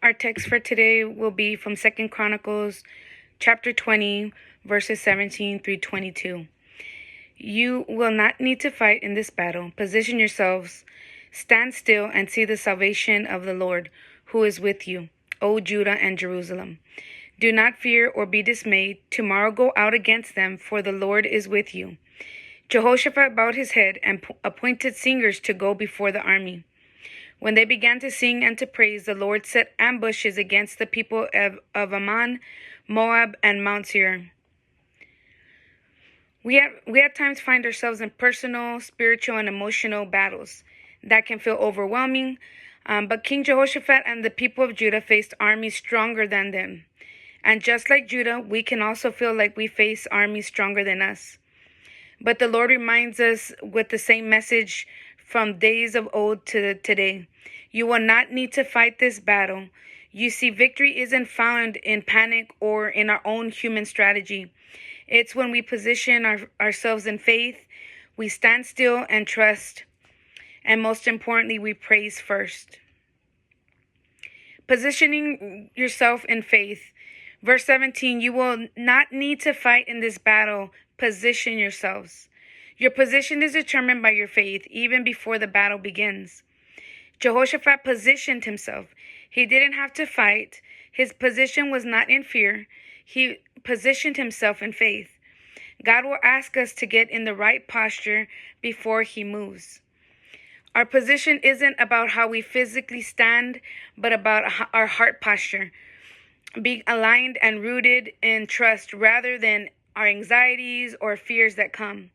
Our text for today will be from 2 Chronicles chapter 20, verses 17 through 22. You will not need to fight in this battle. Position yourselves, stand still, and see the salvation of the Lord, who is with you, O Judah and Jerusalem. Do not fear or be dismayed. Tomorrow go out against them, for the Lord is with you. Jehoshaphat bowed his head and appointed singers to go before the army. When they began to sing and to praise, the Lord set ambushes against the people of Ammon, Moab, and Mount Seir. We at times find ourselves in personal, spiritual, and emotional battles that can feel overwhelming, but King Jehoshaphat and the people of Judah faced armies stronger than them. And just like Judah, we can also feel like we face armies stronger than us. But the Lord reminds us with the same message from days of old to today. You will not need to fight this battle. You see, victory isn't found in panic or in our own human strategy. It's when we position ourselves in faith, we stand still and trust, and most importantly, we praise first. Positioning yourself in faith. Verse 17, you will not need to fight in this battle. Position yourselves. Your position is determined by your faith even before the battle begins. Jehoshaphat positioned himself. He didn't have to fight. His position was not in fear. He positioned himself in faith. God will ask us to get in the right posture before he moves. Our position isn't about how we physically stand, but about our heart posture, being aligned and rooted in trust rather than our anxieties or fears that come.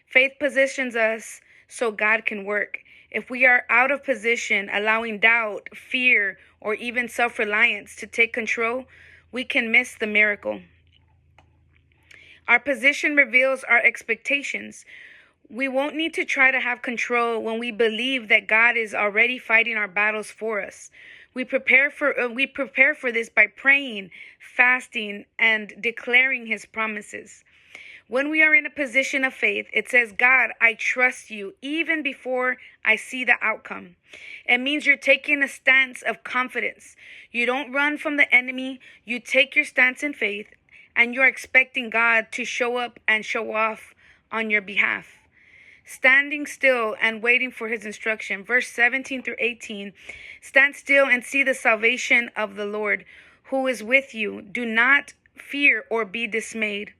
Faith positions us so God can work. If we are out of position, allowing doubt, fear, or even self-reliance to take control, we can miss the miracle. Our position reveals our expectations. We won't need to try to have control when we believe that God is already fighting our battles for us. We prepare for this by praying, fasting, and declaring his promises. When we are in a position of faith, it says, God, I trust you even before I see the outcome. It means you're taking a stance of confidence. You don't run from the enemy. You take your stance in faith, and you're expecting God to show up and show off on your behalf. Standing still and waiting for his instruction. Verse 17 through 18, stand still and see the salvation of the Lord, who is with you. Do not fear or be dismayed.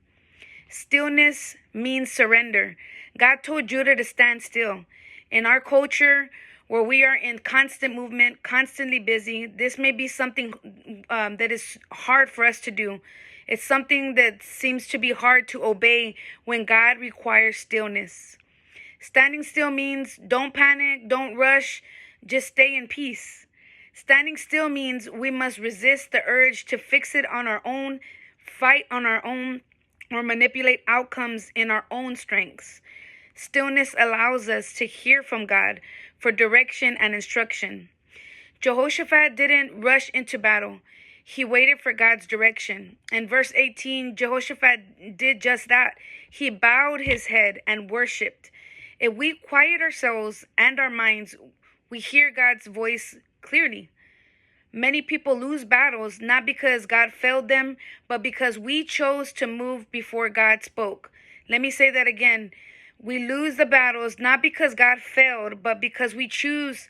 Stillness means surrender. God told Judah to stand still. In our culture, where we are in constant movement, constantly busy, this may be something that is hard for us to do. It's something that seems to be hard to obey when God requires stillness. Standing still means don't panic, don't rush, just stay in peace. Standing still means we must resist the urge to fix it on our own, fight on our own, or manipulate outcomes in our own strengths. Stillness allows us to hear from God for direction and instruction. Jehoshaphat didn't rush into battle. He waited for God's direction. In verse 18, Jehoshaphat did just that. He bowed his head and worshiped. If we quiet ourselves and our minds, we hear God's voice clearly. Many people lose battles not because God failed them, but because we chose to move before God spoke. Let me say that again. We lose the battles not because God failed, but because we choose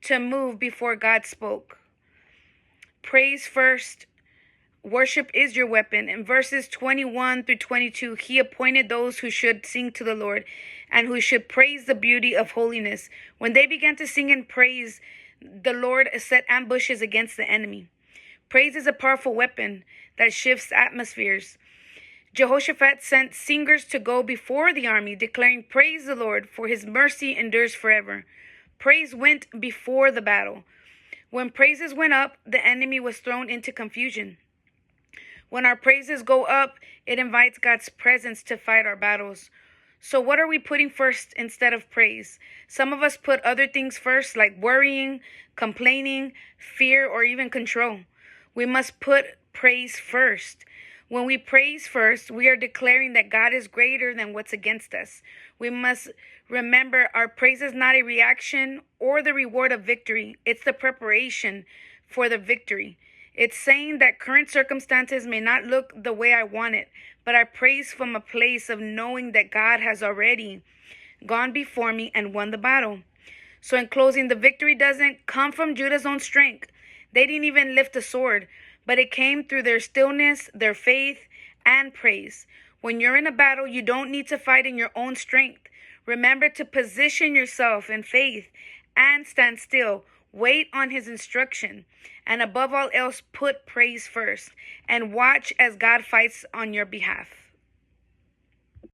to move before God spoke. Praise first. Worship is your weapon. In verses 21 through 22, he appointed those who should sing to the Lord and who should praise the beauty of holiness. When they began to sing and praise, the Lord set ambushes against the enemy. Praise is a powerful weapon that shifts atmospheres. Jehoshaphat sent singers to go before the army, declaring, praise the Lord, for his mercy endures forever. Praise went before the battle. When praises went up, the enemy was thrown into confusion. When our praises go up, it invites God's presence to fight our battles. So what are we putting first instead of praise? Some of us put other things first, like worrying, complaining, fear, or even control. We must put praise first. When we praise first, we are declaring that God is greater than what's against us. We must remember our praise is not a reaction or the reward of victory. It's the preparation for the victory. It's saying that current circumstances may not look the way I want it, but I praise from a place of knowing that God has already gone before me and won the battle. So in closing, the victory doesn't come from Judah's own strength. They didn't even lift a sword, but it came through their stillness, their faith, and praise. When you're in a battle, you don't need to fight in your own strength. Remember to position yourself in faith and stand still. Wait on his instruction. And above all else, put praise first and watch as God fights on your behalf.